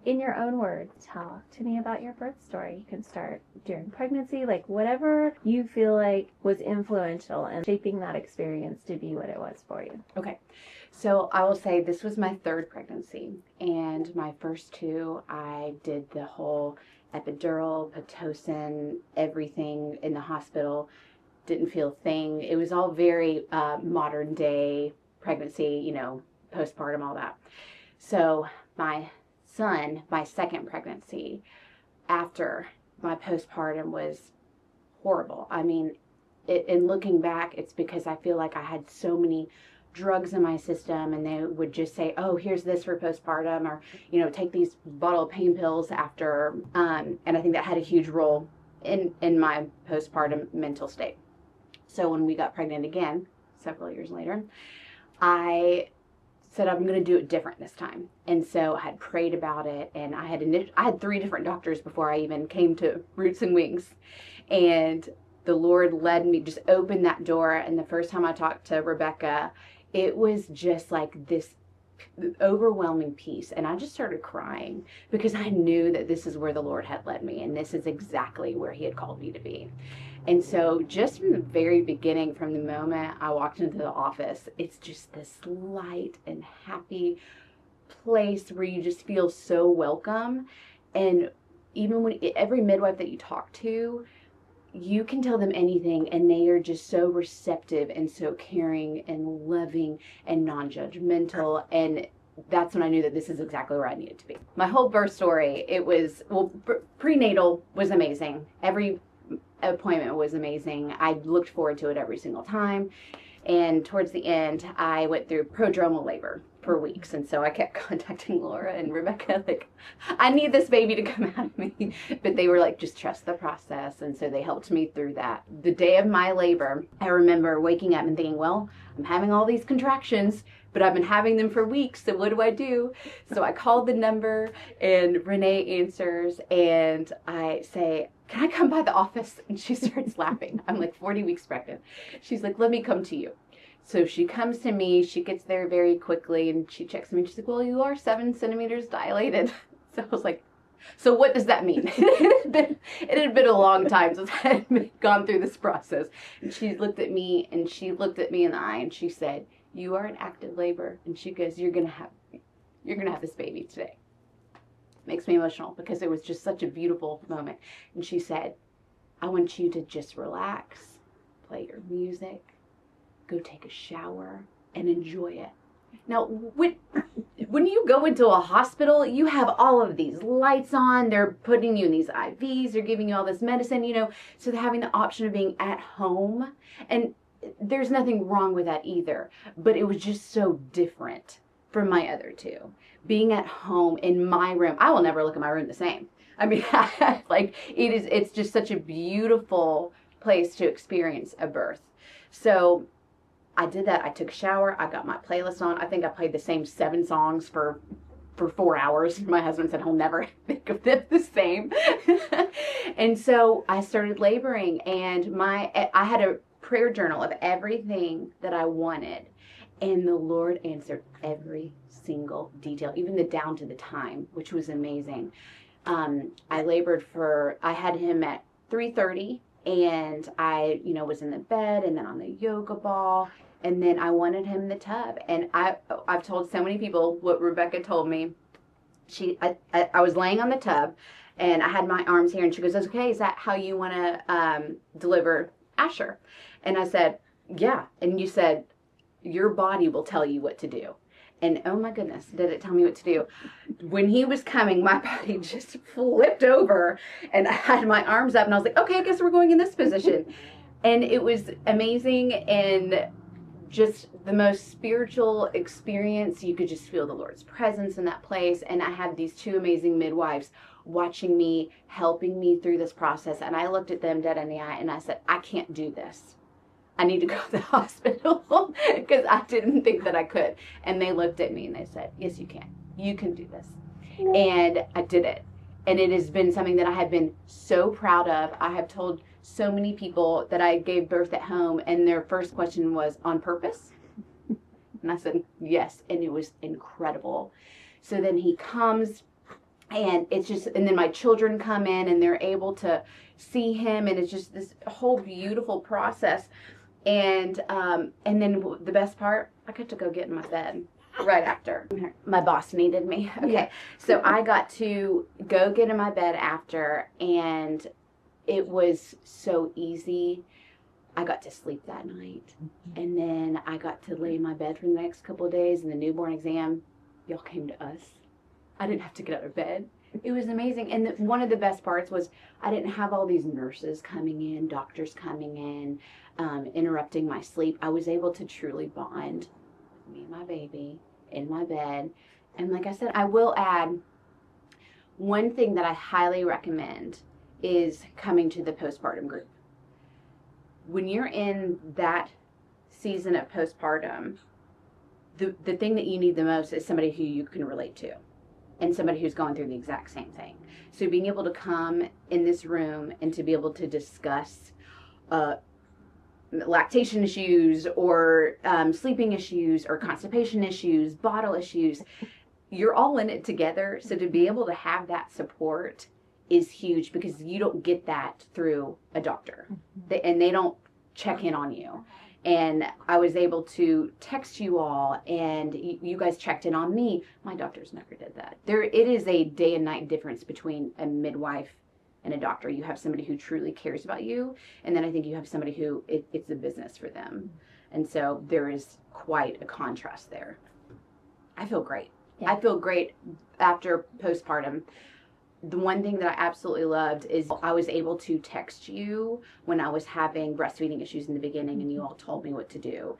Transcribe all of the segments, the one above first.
in your own words, talk to me about your birth story. You can start during pregnancy, like whatever you feel like was influential in shaping that experience to be what it was for you. Okay. So I will say this was my third pregnancy, and my first two, I did the whole epidural, Pitocin, everything in the hospital. Didn't feel a thing. It was all very modern day pregnancy, you know, postpartum, all that. So my son, my second pregnancy, after my postpartum was horrible. I mean, in looking back, it's because I feel like I had so many drugs in my system, and they would just say, oh, here's this for postpartum, or, you know, take these bottle of pain pills after, and I think that had a huge role in my postpartum mental state. So when we got pregnant again, several years later, I said, I'm going to do it different this time. And so I had prayed about it, and I had 3 different doctors before I even came to Roots and Wings. And the Lord led me, just opened that door. And the first time I talked to Rebecca, it was just like this overwhelming peace. And I just started crying because I knew that this is where the Lord had led me, and this is exactly where he had called me to be. And so just from the very beginning, from the moment I walked into the office, it's just this light and happy place where you just feel so welcome. And even when every midwife that you talk to, you can tell them anything, and they are just so receptive and so caring and loving and non-judgmental. And that's when I knew that this is exactly where I needed to be. My whole birth story, it was, well, prenatal was amazing. Every appointment was amazing. I looked forward to it every single time. And towards the end, I went through prodromal labor for weeks. And so I kept contacting Laura and Rebecca, like, I need this baby to come out of me. But they were like, just trust the process. And so they helped me through that. The day of my labor, I remember waking up and thinking, well, I'm having all these contractions, but I've been having them for weeks, so what do I do? So I called the number, and Renee answers, and I say, can I come by the office? And she starts laughing. I'm like 40 weeks pregnant. She's like, let me come to you. So she comes to me, she gets there very quickly, and she checks me, and she's like, well, you are 7 centimeters dilated. So I was like, so what does that mean? It had been a long time since I had gone through this process. And she looked at me, and she looked at me in the eye, and she said, you are in active labor. And she goes, you're gonna have this baby today. Makes me emotional because it was just such a beautiful moment. And she said, I want you to just relax, play your music, go take a shower, and enjoy it. Now, when you go into a hospital, you have all of these lights on, they're putting you in these IVs, they're giving you all this medicine, you know, so they're having the option of being at home. And there's nothing wrong with that either, but it was just so different from my other two. Being at home in my room, I will never look at my room the same. I mean, like it's just such a beautiful place to experience a birth. So I did that. I took a shower. I got my playlist on. I think I played the same 7 songs for 4 hours. My husband said he'll never think of them the same. And so I started laboring, and I had a prayer journal of everything that I wanted, and the Lord answered every single detail, even down to the time, which was amazing. I labored I had him at 3:30, and I, was in the bed, and then on the yoga ball, and then I wanted him in the tub. And I've told so many people what Rebecca told me. I was laying on the tub, and I had my arms here, and she goes, okay, is that how you want to deliver Asher? And I said, yeah. And you said, your body will tell you what to do. And oh my goodness, did it tell me what to do. When he was coming, my body just flipped over, and I had my arms up, and I was like, okay, I guess we're going in this position. And it was amazing, and just the most spiritual experience. You could just feel the Lord's presence in that place. And I had these 2 amazing midwives watching me, helping me through this process. And I looked at them dead in the eye, and I said, I can't do this. I need to go to the hospital, because I didn't think that I could. And they looked at me and they said, yes, you can. You can do this. And I did it. And it has been something that I have been so proud of. I have told so many people that I gave birth at home, and their first question was, on purpose? And I said, yes. And it was incredible. So then he comes, And it's just, and then my children come in and they're able to see him, and it's just this whole beautiful process. And then the best part, I got to go get in my bed right after. My boss needed me. Okay. Yeah. So I got to go get in my bed after, and it was so easy. I got to sleep that night. And then I got to lay in my bed for the next couple of days, and the newborn exam, y'all came to us. I didn't have to get out of bed. It was amazing. And one of the best parts was I didn't have all these nurses coming in, doctors coming in, interrupting my sleep. I was able to truly bond with me and my baby in my bed. And like I said, I will add one thing that I highly recommend is coming to the postpartum group. When you're in that season of postpartum, the thing that you need the most is somebody who you can relate to, and somebody who's going through the exact same thing. So being able to come in this room and to be able to discuss lactation issues or sleeping issues or constipation issues, bottle issues, you're all in it together. So to be able to have that support is huge, because you don't get that through a doctor. And they don't check in on you. And I was able to text you all, and you guys checked in on me. My doctors never did that. It is a day and night difference between a midwife and a doctor. You have somebody who truly cares about you, and then I think you have somebody who it's a business for them. And so there is quite a contrast there. I feel great. Yeah. I feel great after postpartum. The one thing that I absolutely loved is I was able to text you when I was having breastfeeding issues in the beginning, and you all told me what to do.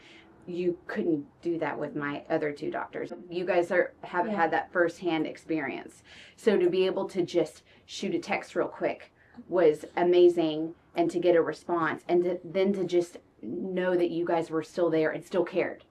You couldn't do that with my other two doctors. You guys have had that firsthand experience. So to be able to just shoot a text real quick was amazing, and to get a response, and then to just know that you guys were still there and still cared.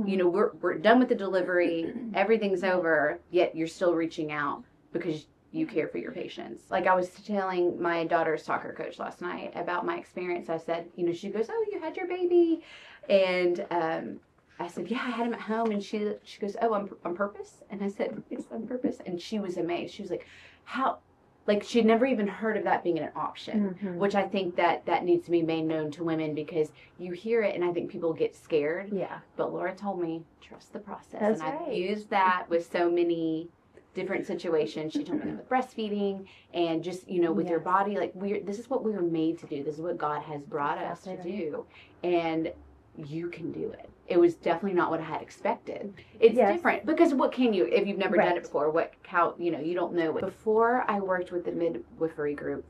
You know, we're done with the delivery, everything's over, yet you're still reaching out because you care for your patients. Like I was telling my daughter's soccer coach last night about my experience. I said, you know, she goes, "Oh, you had your baby," and I said, "Yeah, I had him at home." And she goes, "Oh, on purpose?" And I said, "Yes, on purpose." And she was amazed. She was like, "How?" Like she'd never even heard of that being an option, which I think that needs to be made known to women, because you hear it and I think people get scared. Yeah. But Laura told me, trust the process. That's and right. I've used that with so many different situations. She told me that with breastfeeding and just, you know, with your body, like this is what we were made to do. This is what God has brought us to do. And you can do it. It was definitely not what I had expected. It's different because what can you, if you've never done it before, how, you know, you don't know. Before I worked with the midwifery group,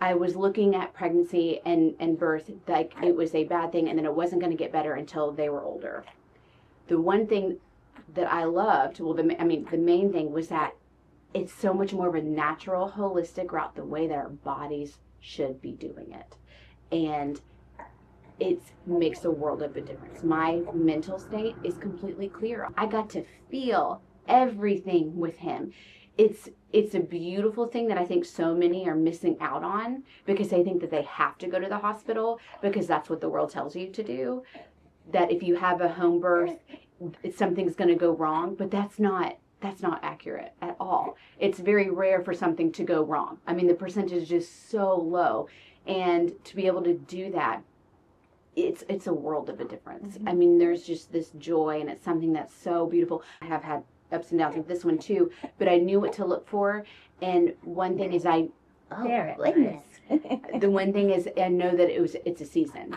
I was looking at pregnancy and birth like it was a bad thing, and then it wasn't going to get better until they were older. The one thing that I loved, well, the main thing was that it's so much more of a natural, holistic route, the way that our bodies should be doing it. And it makes a world of a difference. My mental state is completely clear. I got to feel everything with him. It's a beautiful thing that I think so many are missing out on because they think that they have to go to the hospital because that's what the world tells you to do. That if you have a home birth, something's going to go wrong, but that's not accurate at all. It's very rare for something to go wrong. I mean, the percentage is just so low, and to be able to do that, it's a world of a difference. I mean, there's just this joy, and it's something that's so beautiful. I have had ups and downs with this one too, but I knew what to look for. And one thing is the one thing is I know that it's a season.